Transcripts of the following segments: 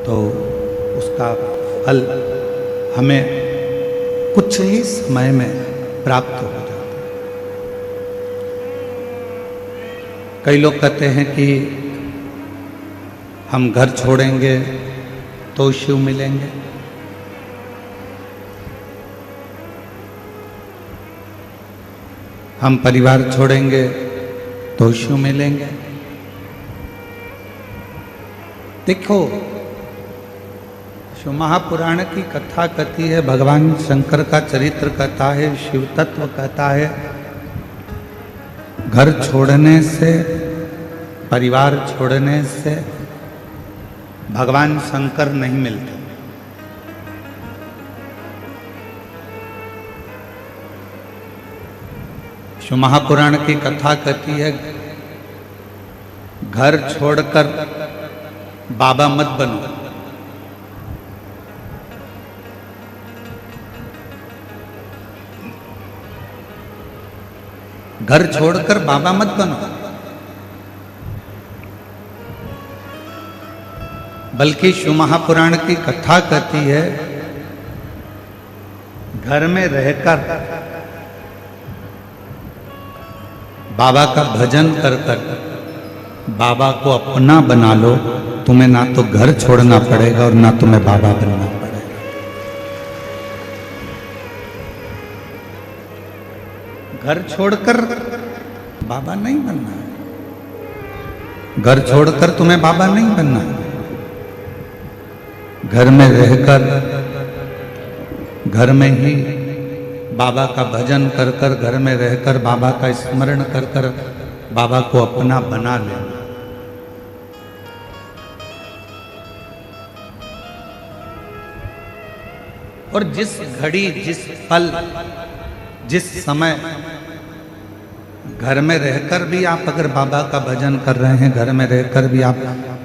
तो उसका फल हमें कुछ ही समय में प्राप्त हो जाता है। कई लोग कहते हैं कि हम घर छोड़ेंगे तो शिव मिलेंगे। हम परिवार छोड़ेंगे तो शिव मिलेंगे। देखो, शिव महापुराण की कथा कहती है, भगवान शंकर का चरित्र कहता है, शिव तत्व कहता है, घर छोड़ने से, परिवार छोड़ने से भगवान शंकर नहीं मिलते। शिव महापुराण की कथा कहती है, घर छोड़कर बाबा मत बनो। घर छोड़कर बाबा मत बनो, बल्कि शिव महापुराण की कथा कहती है, घर में रहकर बाबा का भजन कर कर बाबा को अपना बना लो। तुम्हें ना तो घर छोड़ना पड़ेगा और ना तुम्हें बाबा बनना पड़ेगा। घर छोड़कर बाबा नहीं बनना है। घर छोड़कर तुम्हें बाबा नहीं बनना है। घर में रहकर, घर में ही बाबा का भजन कर कर, घर में रहकर बाबा का स्मरण कर कर बाबा को अपना बना लेना। और जिस घड़ी, जिस पल, जिस समय घर में रहकर भी आप अगर बाबा का भजन कर रहे हैं, घर में रहकर भी आप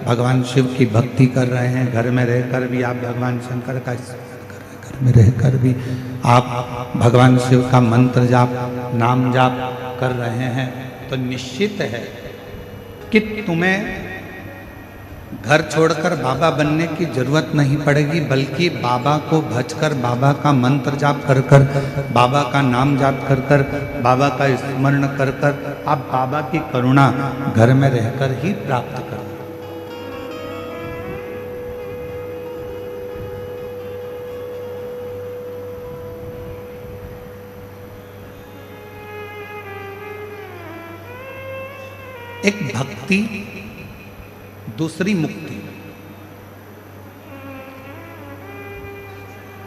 भगवान शिव की भक्ति कर रहे हैं, घर में रहकर भी आप भगवान शंकर का स्मरण कर रहे हैं, घर में रहकर भी आप भगवान शिव का मंत्र जाप, नाम जाप कर रहे हैं, तो निश्चित है कि तुम्हें घर छोड़कर बाबा बनने की जरूरत नहीं पड़ेगी, बल्कि बाबा को भजकर, बाबा का मंत्र जाप कर कर, बाबा का नाम जाप कर कर, बाबा का स्मरण कर कर आप बाबा की करुणा घर में रहकर ही प्राप्त करो। एक भक्ति, दूसरी मुक्ति।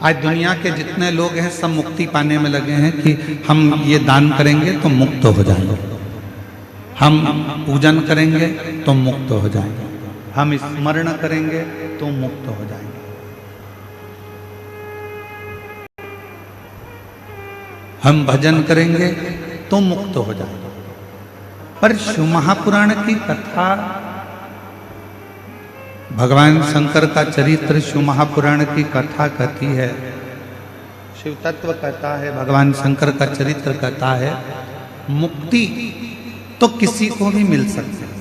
आज दुनिया के जितने लोग हैं सब मुक्ति पाने में लगे हैं कि हम ये दान करेंगे तो मुक्त हो जाएंगे, हम पूजन करेंगे तो मुक्त हो जाएंगे, हम स्मरण करेंगे तो मुक्त हो जाएंगे। हम भजन करेंगे तो मुक्त हो जाएंगे। पर शिव महापुराण की कथा, भगवान शंकर का चरित्र शिव महापुराण की कथा कहती है, शिव तत्व कहता है, भगवान शंकर का चरित्र कहता है, मुक्ति तो किसी को भी मिल सकती है।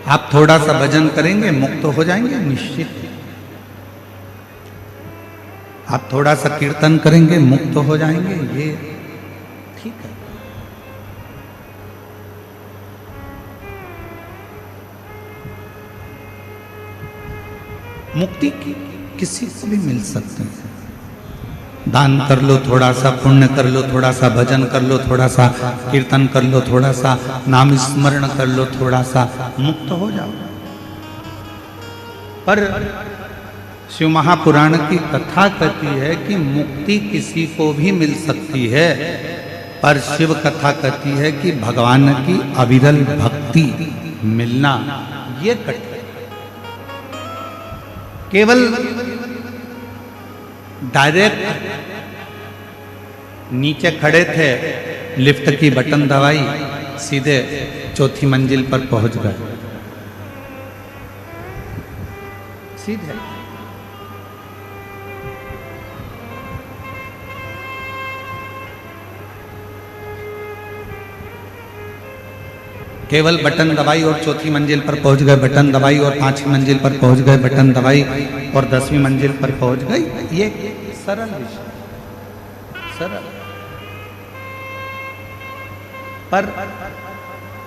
आप थोड़ा सा भजन करेंगे मुक्त हो जाएंगे, निश्चित। आप थोड़ा सा कीर्तन करेंगे मुक्त हो जाएंगे, ये ठीक है। मुक्ति किसी को भी मिल सकती है। दान कर लो थोड़ा सा, पुण्य कर लो थोड़ा सा, भजन कर लो थोड़ा सा, कीर्तन कर लो थोड़ा सा, नाम स्मरण कर लो थोड़ा सा, मुक्त हो जाओ। पर शिव महापुराण की कथा कहती है कि मुक्ति किसी को भी मिल सकती है, पर शिव कथा कहती है कि भगवान की अविरल भक्ति मिलना ये कठिन। केवल डायरेक्ट नीचे खड़े थे, लिफ्ट की बटन दबाई, सीधे चौथी मंजिल पर पहुंच गए, सीधे। केवल बटन दबाई और चौथी मंजिल पर पहुंच गए, बटन दबाई और पांचवी मंजिल पर पहुंच गए, बटन दबाई और 10वीं मंजिल पर पहुंच गई। ये सरल विषय, सरल। पर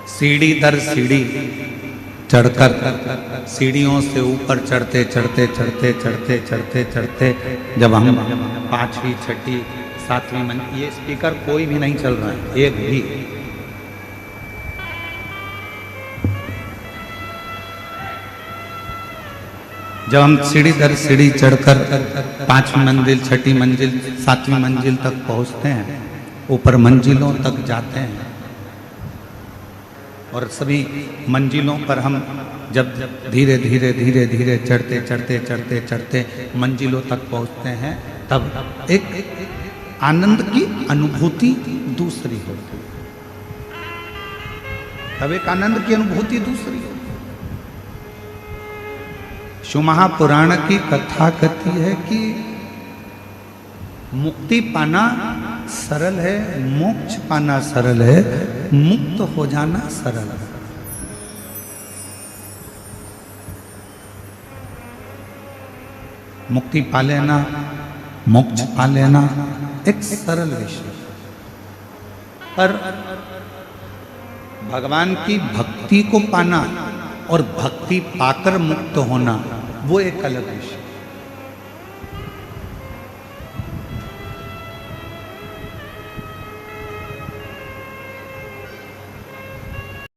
सीढ़ी दर सीढ़ी चढ़कर, सीढ़ियों से ऊपर चढ़ते चढ़ते चढ़ते चढ़ते चढ़ते चढ़ते जब हम 5वीं 6ठी 7वीं मंजिल, ये स्पीकर कोई भी नहीं चल रहा है, एक भी। जब हम सीढ़ी दर सीढ़ी चढ़कर 5वीं मंजिल 6ठी मंजिल 7वीं मंजिल तक पहुंचते हैं, ऊपर मंजिलों तक जाते हैं, और सभी मंजिलों पर हम जब धीरे धीरे धीरे धीरे चढ़ते चढ़ते चढ़ते चढ़ते मंजिलों तक पहुंचते हैं, तब एक आनंद की अनुभूति दूसरी होती है, तब एक आनंद की अनुभूति दूसरी होती है। शिव महापुराण की कथा कहती है कि मुक्ति पाना सरल है, मोक्ष पाना सरल है, मुक्त हो जाना सरल है। मुक्ति पा लेना, मोक्ष पा लेना एक सरल विषय, पर भगवान की भक्ति को पाना और भक्ति पाकर मुक्त होना वो एक अलग विषय।